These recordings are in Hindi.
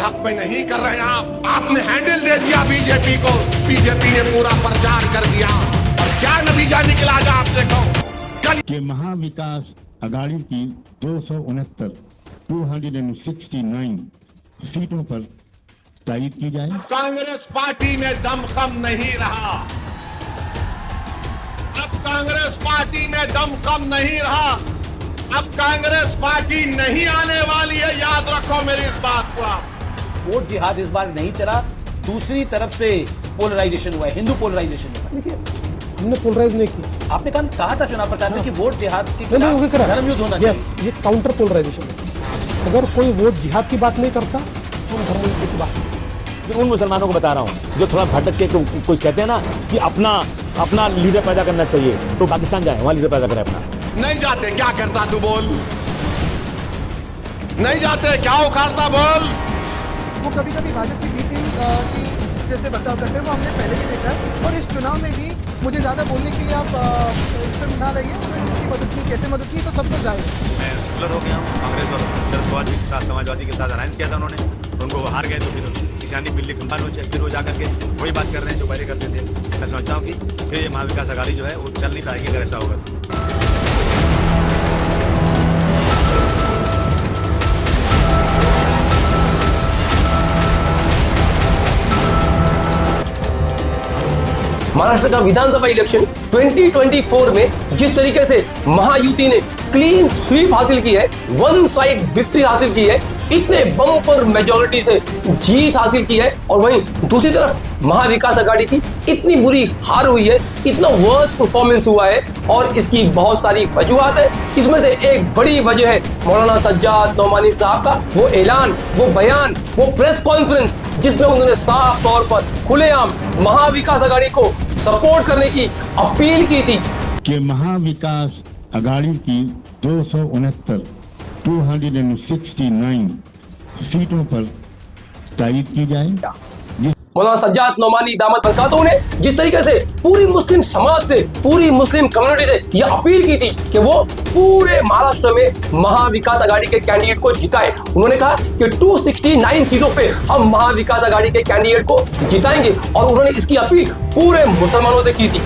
हक में नहीं कर रहे आप। आपने हैंडल दे दिया बीजेपी को, बीजेपी ने पूरा प्रचार कर दिया और क्या नतीजा निकला आप देखो। कल के महाविकास अघाड़ी की 269 सीटों पर तायीद की जाए। कांग्रेस पार्टी में दमखम नहीं रहा, अब कांग्रेस पार्टी में दमखम नहीं रहा, अब कांग्रेस पार्टी नहीं आने वाली है, याद रखो मेरी इस बात को आप। वोट जिहाद इस बार नहीं चला, दूसरी तरफ से पोलराइजेशन हुआ है, हिंदू पोलराइजेशन हुआ है। हमने पोलराइज नहीं किया। आपने कहा था चुनाव प्रचार में कि वोट जिहाद की धर्म युद्ध होना चाहिए। ये काउंटर पोलराइजेशन है। अगर कोई वोट जिहाद की बात नहीं करता तो धर्म युद्ध की बात नहीं। उन मुसलमानों को बता रहा हूँ जो थोड़ा भटक के कोई कहते हैं ना कि अपना लीडर पैदा करना चाहिए, तो पाकिस्तान जाए, वहां लीडर पैदा करें अपना। नहीं जाते क्या करता तू बोल, नहीं जाते क्या उखाड़ता बोल। वो कभी कभी भाजपा की भीति की जैसे बर्ताव करते हैं वो हमने पहले भी देखा है, और इस चुनाव में भी मुझे ज़्यादा बोलने के लिए आप इस पर ना लगे। उनकी मदद की, कैसे मदद की, तो सब कुछ जाएगा। मैं सेकुलर हो गया हूँ, कांग्रेस और शरद पवार जी के साथ, समाजवादी के साथ अलायंस किया था उन्होंने, उनको वो हार गए तो फिर किसानी बिल्ली कंपान हो जाए, फिर वो जाकर के वही बात कर रहे हैं जो पहले करते थे। मैं समझता हूँ कि फिर ये महाविकास अघाड़ी जो है वो चल नहीं पाएगी अगर ऐसा होगा। महाराष्ट्र का विधानसभा इलेक्शन 2024 में जिस तरीके से महायुति ने क्लीन स्वीप हासिल की है, वन साइड विक्ट्री हासिल की है, इतने बम्पर मेजॉरिटी से जीत हासिल की है, और वहीं दूसरी तरफ महाविकास अघाड़ी की इतनी बुरी हार हुई है, इतना वर्स्ट परफॉर्मेंस हुआ है, और इसकी बहुत सारी वजूहात है। इसमें से एक बड़ी वजह है मौलाना सज्जाद नौमानी साहब का वो ऐलान, वो बयान, वो प्रेस कॉन्फ्रेंस जिसमें उन्होंने साफ तौर पर खुलेआम महाविकास अघाड़ी को सपोर्ट करने की अपील की थी। कि महाविकास अघाड़ी की 269 सीटों पर तायीद की जाए। मौलाना सज्जाद नौमानी दामद बरकातहू ने जिस तरीके से पूरी मुस्लिम समाज से, पूरी मुस्लिम कम्युनिटी से यह अपील की थी कि वो पूरे महाराष्ट्र में महाविकास अघाड़ी के कैंडिडेट को जिताए। उन्होंने कहा कि 269 सीटों पे हम महाविकास अघाड़ी के कैंडिडेट को जिताएंगे, और उन्होंने इसकी अपील पूरे मुसलमानों से की थी।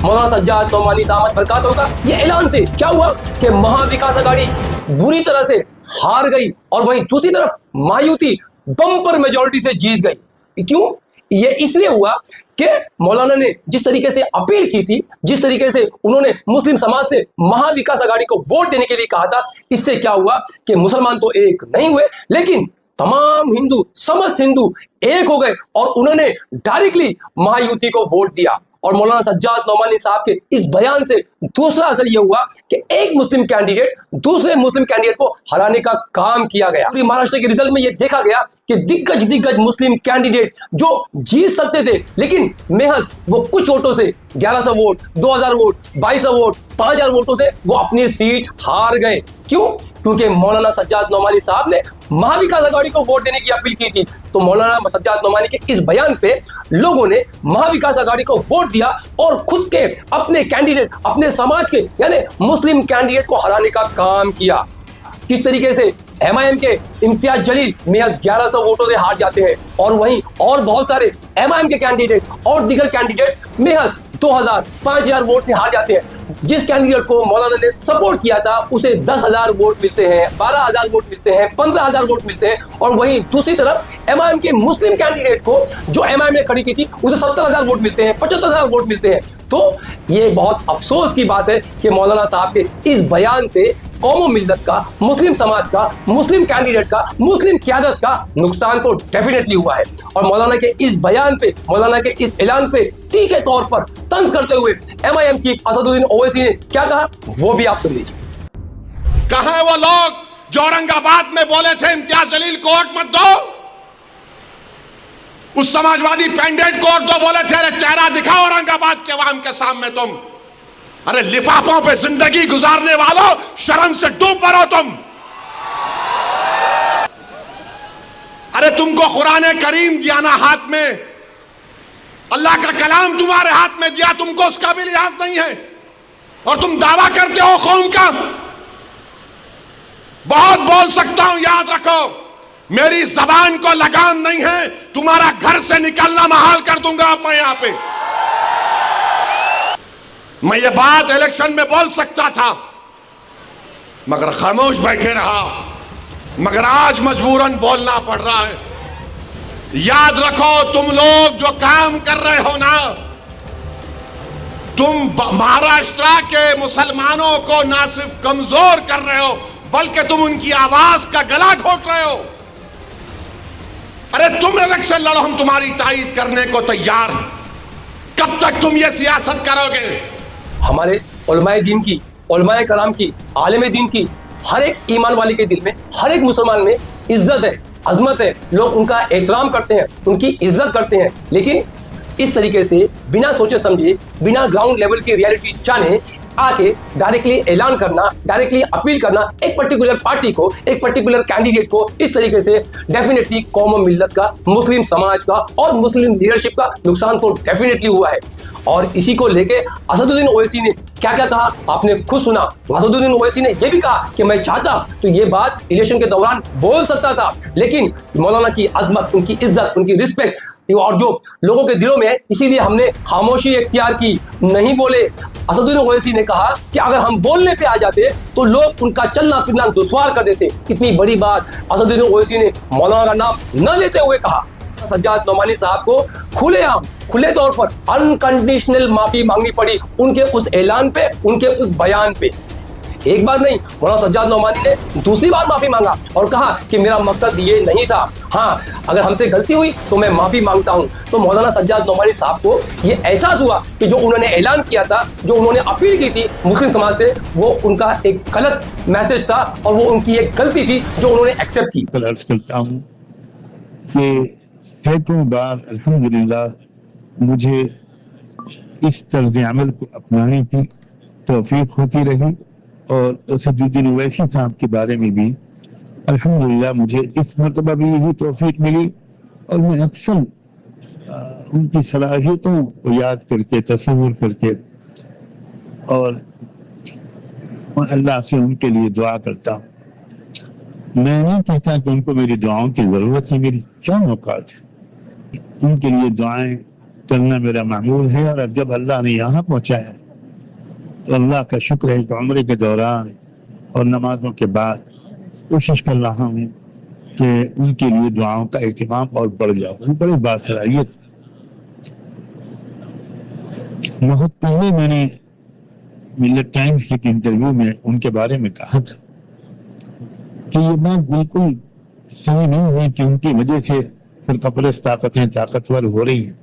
मौलाना सज्जाद नौमानी दामद बरकातहू का ये ऐलान से क्या हुआ कि महाविकास अघाड़ी बुरी तरह से हार गई, और वहीं दूसरी तरफ महायुति बम्पर मेजॉरिटी से जीत गई। क्यों? ये इसलिए हुआ कि मौलाना ने जिस तरीके से अपील की थी, जिस तरीके से उन्होंने मुस्लिम समाज से महाविकास अघाड़ी को वोट देने के लिए कहा था, इससे क्या हुआ कि मुसलमान तो एक नहीं हुए, लेकिन तमाम हिंदू, समस्त हिंदू एक हो गए, और उन्होंने डायरेक्टली महायुति को वोट दिया। और मौलाना सज्जाद नौमानी साहब के इस बयान से दूसरा असर यह हुआ कि एक मुस्लिम कैंडिडेट दूसरे मुस्लिम कैंडिडेट को हराने का काम किया गया। पूरी महाराष्ट्र के रिजल्ट में यह देखा गया कि दिग्गज मुस्लिम कैंडिडेट जो जीत सकते थे, लेकिन महज वो कुछ वोटों से 1100 वोट, 2000 वोट, 2200 वोट, 5000 वोटों से वो अपनी सीट हार गए। क्यों? क्योंकि मौलाना सज्जाद नौमानी साहब ने महाविकास अघाड़ी को वोट देने की अपील की थी। तो मौलाना सज्जाद नौमानी के इस बयान पे लोगों ने महाविकास अघाड़ी को वोट दिया, और खुद के अपने कैंडिडेट, अपने समाज के यानी मुस्लिम कैंडिडेट को हराने का काम किया। किस तरीके से एमआईएम के इम्तियाज जलील महज 1100 वोटों से हार जाते हैं, और वहीं और बहुत सारे एमआईएम के कैंडिडेट और दीगर कैंडिडेट महज 2000, 5000 वोट से हार जाते हैं। जिस कैंडिडेट को मौलाना ने सपोर्ट किया था उसे 10,000 वोट मिलते हैं, 12,000 वोट मिलते हैं, 15,000 वोट मिलते हैं, और वहीं दूसरी तरफ एमआईएम के मुस्लिम कैंडिडेट को जो एमआईएम ने खड़ी की थी उसे 70,000 वोट मिलते हैं, 75,000 वोट मिलते हैं। तो ये बहुत अफसोस की बात है कि मौलाना साहब के इस बयान से कौमो मिल्लत का, मुस्लिम समाज का, मुस्लिम कैंडिडेट का, मुस्लिम क़यादत का नुकसान तो डेफिनेटली हुआ है। और मौलाना के इस बयान पे, मौलाना के इस ऐलान पे तीखे तौर पर तंज करते हुए एमआईएम चीफ असदुद्दीन ओवैसी ने क्या कहा, वो भी आप सुन लीजिए। कहां है वो लोग जो औरंगाबाद में बोले थे इम्तियाज जलील को वोट मत दो, उस समाजवादी पैंडेट को वोट दो, बोले थे अरे चेहरा दिखाओ औरंगाबाद के अवाम के सामने तुम। अरे लिफाफों पे जिंदगी गुजारने वालों, शर्म से डूब मरो तुम। अरे तुमको कुरान करीम दिया ना हाथ में, अल्लाह का कलाम तुम्हारे हाथ में दिया, तुमको उसका भी लिहाज नहीं है, और तुम दावा करते हो कौम का। बहुत बोल सकता हूं, याद रखो मेरी जबान को लगाम नहीं है, तुम्हारा घर से निकलना महाल कर दूंगा अब मैं यहां पे। मैं ये बात इलेक्शन में बोल सकता था मगर खामोश बैठे रहा, मगर आज मजबूरन बोलना पड़ रहा है। याद रखो, तुम लोग जो काम कर रहे हो ना, तुम महाराष्ट्र के मुसलमानों को ना सिर्फ कमजोर कर रहे हो बल्कि तुम उनकी आवाज का गला घोट रहे हो। अरे तुम इलेक्शन लड़ो, हम तुम्हारी तायीद करने को तैयार हैं। कब तक तुम ये सियासत करोगे? हमारे उलमाए दीन की, उलमाए कलाम की, आलिम दीन की, हर एक ईमान वाले के दिल में, हर एक मुसलमान में इज्जत है, अजमत है। लोग उनका एहतराम करते हैं, उनकी इज्जत करते हैं। लेकिन इस तरीके से बिना सोचे समझे, बिना ग्राउंड लेवल की रियलिटी जाने आके डायरेक्टली ऐलान करना, डायरेक्टली अपील करना एक पर्टिकुलर पार्टी को, एक पर्टिकुलर कैंडिडेट को, इस तरीके से डेफिनेटली कौम मिल्लत का, मुस्लिम समाज का और मुस्लिम लीडरशिप का नुकसान तो डेफिनेटली हुआ है। और इसी को लेके असदुद्दीन ओवैसी ने क्या क्या कहा आपने खुद सुना। असदुद्दीन ओवैसी ने यह भी कहा कि मैं चाहता तो ये बात इलेक्शन के दौरान बोल सकता था, लेकिन मौलाना की अजमत, उनकी इज्जत, उनकी रिस्पेक्ट और जो लोगों के दिलों में है, इसीलिए हमने खामोशी इख्तियार की, नहीं बोले। असदुद्दीन ओवैसी ने कहा कि अगर हम बोलने पे आ जाते तो लोग उनका चलना फिरना दुश्वार कर देते। इतनी बड़ी बात असदुद्दीन ओवैसी ने मौलाना का नाम न लेते हुए कहा। सज्जाद नोमानी साहब को खुलेआम, खुले तौर पर अनकंडीशनल माफी मांगनी पड़ी उनके उस ऐलान पे, उनके उस बयान पे। एक बार नहीं, मौलाना सज्जाद नोमानी ने दूसरी बार माफी मांगा और कहा कि मेरा मकसद ये नहीं था, हाँ अगर हमसे गलती हुई तो मैं माफी मांगता हूं। तो मौलाना सज्जाद नोमानी साहब को ये एहसास हुआ कि जो उन्होंने ऐलान किया था, जो उन्होंने अपील की थी मुस्लिम समाज से, वो उनका एक गलत मैसेज था और वो उनकी एक गलती थी जो उन्होंने एक्सेप्ट की। अर्ज करता हूँ कि सैकड़ों बार अल्हम्दुलिल्लाह मुझे इस तर्ज अमल को अपनाने की तौफीक होती रही और असदुद्दीन ओवैसी साहब के बारे में भी अल्हम्दुलिल्लाह मुझे इस मरतबा भी यही तौफीक मिली। और मैं अक्सर उनकी सलाहियतों को याद करके, तसव्वुर करके और अल्लाह से उनके लिए दुआ करता हूँ। मैं नहीं कहता कि उनको मेरी दुआओं की जरूरत है, मेरी क्या औकात है। उनके लिए दुआएं करना मेरा मामूल है। और अब जब अल्लाह ने यहाँ पहुँचाया तो अल्लाह का शुक्र है कि उम्र के दौरान और नमाजों के बाद कोशिश कर रहा हूँ कि उनके लिए दुआओं का एहतमाम और बढ़ जाए। वो बड़ी बासलाहियत। बहुत पहले मैंने मिल्लत टाइम्स के इंटरव्यू में उनके बारे में कहा था कि ये बात बिल्कुल सही नहीं है कि उनकी वजह से फिरकापरस्त ताकतें ताकतवर हो रही हैं।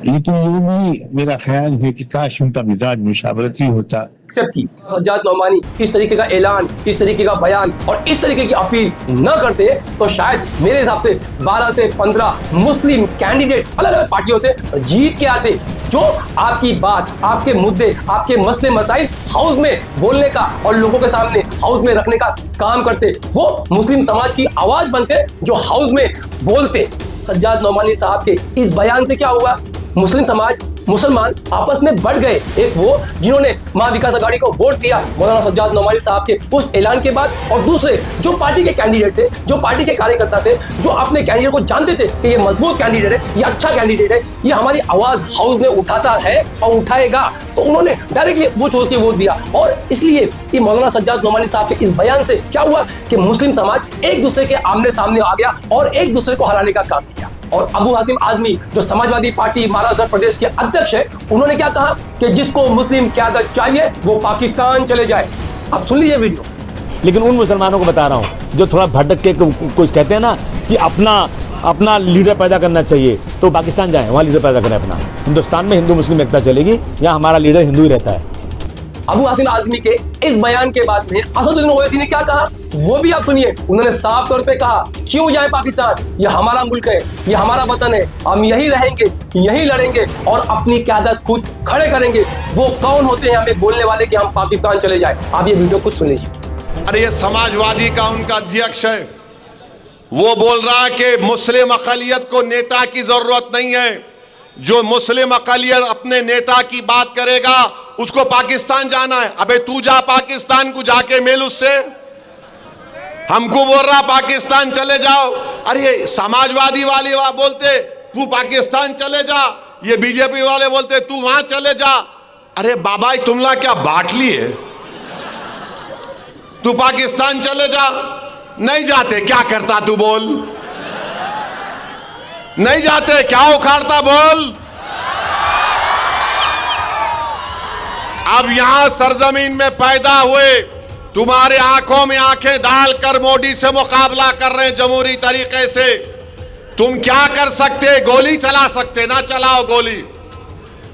लेकिन ये भी मेरा ख्याल है कि काश उनका मिजाज मुशावरती होता। एक्सेप्ट की सज्जाद नोमानी इस तरीके का ऐलान, इस तरीके का बयान और इस तरीके की अपील न करते तो शायद मेरे हिसाब से 12 से 15 मुस्लिम कैंडिडेट अलग अलग पार्टियों से जीत के आते, जो आपकी बात, आपके मुद्दे, आपके मसले मसाइल हाउस में बोलने का और लोगों के सामने हाउस में रखने का काम करते। वो मुस्लिम समाज की आवाज बनते जो हाउस में बोलते। सज्जाद नोमानी साहब के इस बयान से क्या हुआ? मुस्लिम समाज, मुसलमान आपस में बढ़ गए। एक वो जिन्होंने महाविकास अघाड़ी को वोट दिया मौलाना सज्जाद नोमानी साहब के उस ऐलान के बाद, और दूसरे जो पार्टी के कैंडिडेट थे, जो पार्टी के कार्यकर्ता थे, जो अपने कैंडिडेट को जानते थे कि ये मजबूत कैंडिडेट है, ये अच्छा कैंडिडेट है, ये हमारी आवाज हाउस में उठाता है और उठाएगा, तो उन्होंने डायरेक्टली वो सोच के वोट दिया। और इसलिए कि मौलाना सज्जाद नोमानी साहब के इस बयान से क्या हुआ कि मुस्लिम समाज एक दूसरे के आमने सामने आ गया और एक दूसरे को हराने का काम किया। और अबू हासिम आजमी जो समाजवादी पार्टी महाराष्ट्र प्रदेश के अध्यक्ष है, उन्होंने क्या कहा कि जिसको मुस्लिम क़यादत चाहिए वो पाकिस्तान चले जाए। आप सुन लीजिए वीडियो। लेकिन उन मुसलमानों को बता रहा हूँ जो थोड़ा भटक के कुछ कहते हैं ना कि अपना लीडर पैदा करना चाहिए, तो पाकिस्तान जाए, वहाँ लीडर पैदा करें अपना। हिंदुस्तान में हिंदू मुस्लिम एकता चलेगी, यहाँ हमारा लीडर हिंदू ही रहता है। अबू हासिम आजमी के इस बयान के बाद में असदुद्दीन ओवैसी ने क्या कहा वो भी आप सुनिए। उन्होंने साफ तौर पे कहा, क्यों जाए पाकिस्तान, ये हमारा मुल्क है, ये हमारा वतन है, हम यही रहेंगे, यही लड़ेंगे और अपनी क़यादत खुद खड़े करेंगे। वो कौन होते हैं हमें बोलने वाले कि हम पाकिस्तान चले जाए? आप ये वीडियो खुद सुन लीजिए। अरे ये समाजवादी का उनका अध्यक्ष है, वो बोल रहा है कि मुस्लिम अक़लियत को नेता की जरूरत नहीं है, जो मुस्लिम अक़लियत अपने नेता की बात करेगा उसको पाकिस्तान जाना है। अबे तू जा पाकिस्तान को, जाके मिल उससे, हमको बोल रहा पाकिस्तान चले जाओ। अरे समाजवादी वाले बोलते तू पाकिस्तान चले जा, ये बीजेपी वाले बोलते तू वहां चले जा। अरे बाबा तुमला क्या बांट लिए? तू पाकिस्तान चले जा, नहीं जाते क्या करता तू बोल? नहीं जाते क्या उखाड़ता बोल? अब यहां सरजमीन में पैदा हुए, तुम्हारे आंखों में आंखें डालकर मोदी से मुकाबला कर रहे हैं जमहूरी तरीके से। तुम क्या कर सकते? गोली चला सकते, ना चलाओ गोली।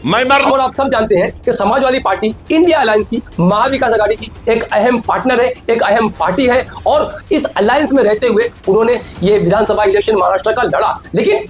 मैं मर और आप सब जानते हैं कि समाजवादी पार्टी इंडिया अलायंस की, महाविकास आघाड़ी की एक अहम पार्टनर है, एक अहम पार्टी है। और इस अलायंस में रहते हुए उन्होंने ये विधानसभा इलेक्शन महाराष्ट्र का लड़ा। लेकिन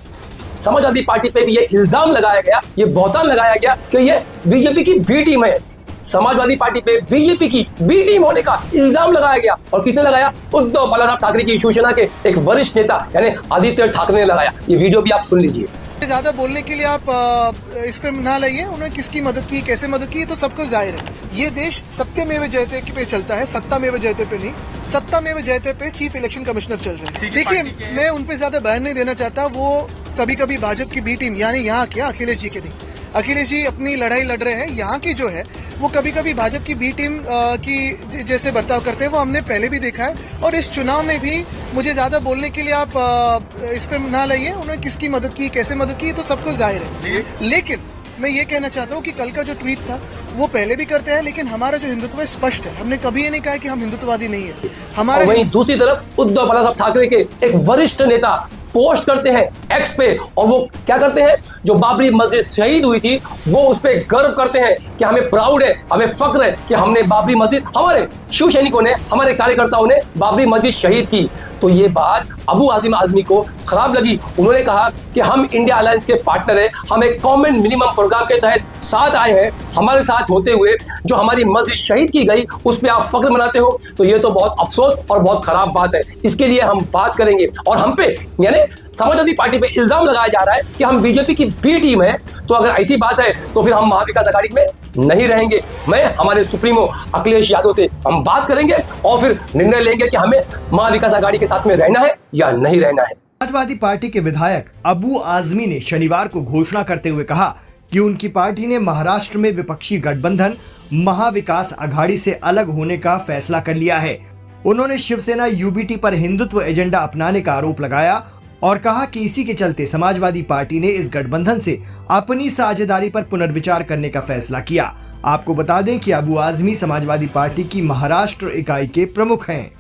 समाजवादी पार्टी पे भी ये इल्जाम लगाया गया, ये बहतान लगाया गया कि ये बीजेपी की बी टीम है। समाजवादी पार्टी पे बीजेपी की बी टीम होने का इल्जाम लगाया गया। और किसने लगाया? उद्धव बालासाहेब ठाकरे की शिवसेना के एक वरिष्ठ नेता यानी आदित्य ठाकरे ने लगाया। ये वीडियो भी आप सुन लीजिए। ज्यादा बोलने के लिए आप इस पे ना लइए। उन्होंने किसकी मदद की, कैसे मदद की, तो सबको जाहिर है। ये देश सत्यमेव जयते पे चलता है, सत्तामेव जयते पे नहीं। सत्तामेव जयते पे चीफ इलेक्शन कमिश्नर चल रहे हैं। देखिए, मैं उन पे ज्यादा बयान नहीं देना चाहता। वो कभी कभी भाजपा की बी टीम यानी यहाँ क्या अखिलेश जी के नहीं, अखिलेश जी अपनी लड़ाई लड़ रहे हैं। यहाँ की जो है वो कभी कभी भाजपा की बी टीम की जैसे बर्ताव करते हैं, वो हमने पहले भी देखा है। और इस चुनाव में भी मुझे ज्यादा बोलने के लिए आप इस पे ना लइए। उन्होंने किसकी मदद की, कैसे मदद की, तो सबको जाहिर है। लेकिन मैं ये कहना चाहता हूँ कि कल का जो ट्वीट था वो पहले भी करते हैं, लेकिन हमारा जो हिंदुत्व है स्पष्ट है। हमने कभी ये नहीं कहा कि हम हिंदुत्ववादी नहीं है। हमारा वहीं दूसरी तरफ उद्धव बालासाहेब ठाकरे के एक वरिष्ठ नेता पोस्ट करते हैं एक्स पे, और वो क्या करते हैं? जो बाबरी मस्जिद शहीद हुई थी वो उस पे गर्व करते हैं कि हमें प्राउड है, हमें फक्र है कि हमने बाबरी मस्जिद, हमारे शिव सैनिकों ने, हमारे कार्यकर्ताओं ने बाबरी मस्जिद शहीद की। तो ये बात अबू आसिम आजमी को खराब लगी। उन्होंने कहा कि हम इंडिया अलायंस के पार्टनर हैं, हम एक कॉमन मिनिमम प्रोग्राम के तहत साथ आए हैं। हमारे साथ होते हुए जो हमारी मस्जिद शहीद की गई उस पर आप फक्र मनाते हो, तो ये तो बहुत अफसोस और बहुत खराब बात है। इसके लिए हम बात करेंगे। और हम पे यानी समाजवादी पार्टी पे इल्जाम लगाया जा रहा है कि हम बीजेपी की बी टीम है। तो अगर ऐसी बात है तो फिर हम महाविकास आघाड़ी में नहीं रहेंगे। मैं हमारे सुप्रीमो अखिलेश यादव से हम बात करेंगे और फिर निर्णय लेंगे कि हमें महाविकास आघाड़ी के साथ में रहना है या नहीं रहना है। समाजवादी पार्टी के विधायक अबू आजमी ने शनिवार को घोषणा करते हुए कहा कि उनकी पार्टी ने महाराष्ट्र में विपक्षी गठबंधन महाविकास आघाड़ी से अलग होने का फैसला कर लिया है। उन्होंने शिवसेना यूबीटी पर हिंदुत्व एजेंडा अपनाने का आरोप लगाया और कहा कि इसी के चलते समाजवादी पार्टी ने इस गठबंधन से अपनी साझेदारी पर पुनर्विचार करने का फैसला किया। आपको बता दें कि अबू आजमी समाजवादी पार्टी की महाराष्ट्र इकाई के प्रमुख हैं।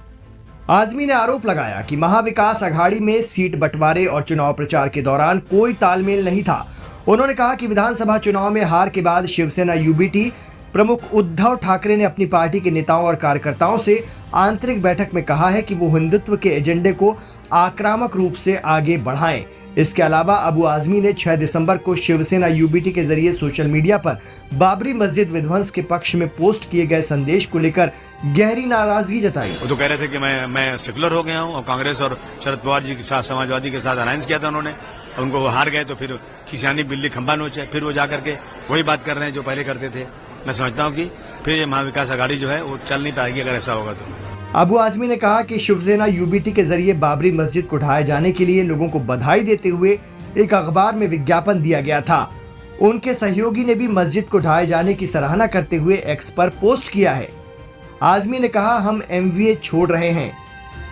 आजमी ने आरोप लगाया कि महाविकास आघाड़ी में सीट बंटवारे और चुनाव प्रचार के दौरान कोई तालमेल नहीं था। उन्होंने कहा कि विधानसभा चुनाव में हार के बाद शिवसेना यूबीटी प्रमुख उद्धव ठाकरे ने अपनी पार्टी के नेताओं और कार्यकर्ताओं से आंतरिक बैठक में कहा है कि वो हिंदुत्व के एजेंडे को आक्रामक रूप से आगे बढ़ाएं। इसके अलावा अबू आजमी ने 6 दिसंबर को शिवसेना यूबीटी के जरिए सोशल मीडिया पर बाबरी मस्जिद विध्वंस के पक्ष में पोस्ट किए गए संदेश को लेकर गहरी नाराजगी जताई। वो तो कह रहे थे कि मैं सेकुलर हो गया हूँ और कांग्रेस और शरद पवार जी के साथ, समाजवादी के साथ अलायंस किया था उन्होंने, उनको वो हार गए तो फिर किसानी बिल्ली खंबा नोचे, फिर वो जाकर के वही बात कर रहे हैं जो पहले करते थे। मैं समझता हूँ कि फिर ये महाविकास आघाड़ी जो है वो चल नहीं पाएगी अगर ऐसा होगा तो। अबू आजमी ने कहा कि शिवसेना यूबीटी के जरिए बाबरी मस्जिद को ढाए जाने के लिए लोगों को बधाई देते हुए एक अखबार में विज्ञापन दिया गया था। उनके सहयोगी ने भी मस्जिद को ढाए जाने की सराहना करते हुए एक्स पर पोस्ट किया है। आजमी ने कहा, हम एमवीए छोड़ रहे हैं।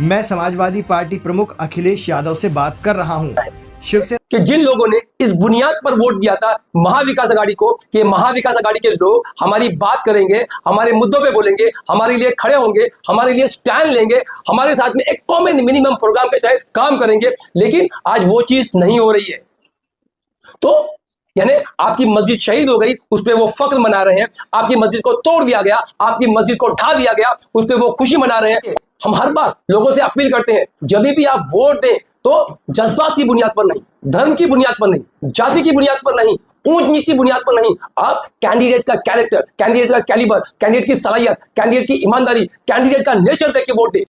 मैं समाजवादी पार्टी प्रमुख अखिलेश यादव से बात कर रहा हूँ। शिवसेना कि जिन लोगों ने इस बुनियाद पर वोट दिया था महाविकास आघाड़ी को कि महाविकास आघाड़ी के लोग हमारी बात करेंगे, हमारे मुद्दों पे बोलेंगे, हमारे लिए खड़े होंगे, हमारे लिए स्टैंड लेंगे, हमारे साथ में एक कॉमन मिनिमम प्रोग्राम के तहत काम करेंगे, लेकिन आज वो चीज नहीं हो रही है। तो यानी आपकी मस्जिद शहीद हो गई, उस पर वो फक्र मना रहे हैं। आपकी मस्जिद को तोड़ दिया गया, आपकी मस्जिद को ढा दिया गया, उस पर वो खुशी मना रहे हैं। हम हर बार लोगों से अपील करते हैं, जब भी आप वोट दें तो जज्बात की बुनियाद पर नहीं, धर्म की बुनियाद पर नहीं, जाति की बुनियाद पर नहीं, ऊंच नीच की बुनियाद पर नहीं, आप कैंडिडेट का कैरेक्टर, कैंडिडेट का कैलिबर, कैंडिडेट की सलाहियत, कैंडिडेट की ईमानदारी, कैंडिडेट का नेचर देख के वोट दे।